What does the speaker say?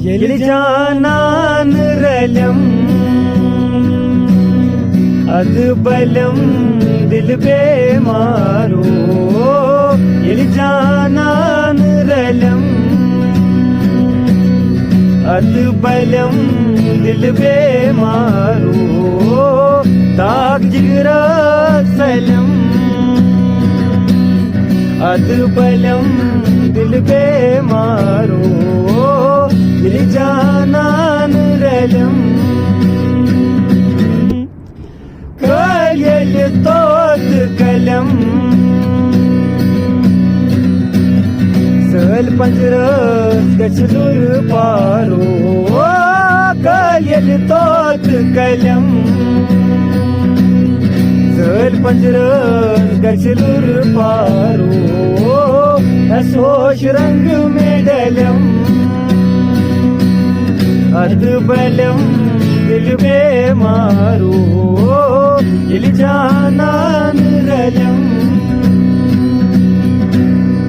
यलि जानान रलम अद बलम दिल बेमारो यलि जानान रलम अद बलम दिल बेमारो दाग जिगरा सलम अद बलम दिल बेमारो यलि जानान रलम यलि तोत कलम सल पंजरस गछलुर पारो यलि तोत कलम सल पंजरस गछलुर पारो असोश रंग में डलम अद बलम दिल बेमारो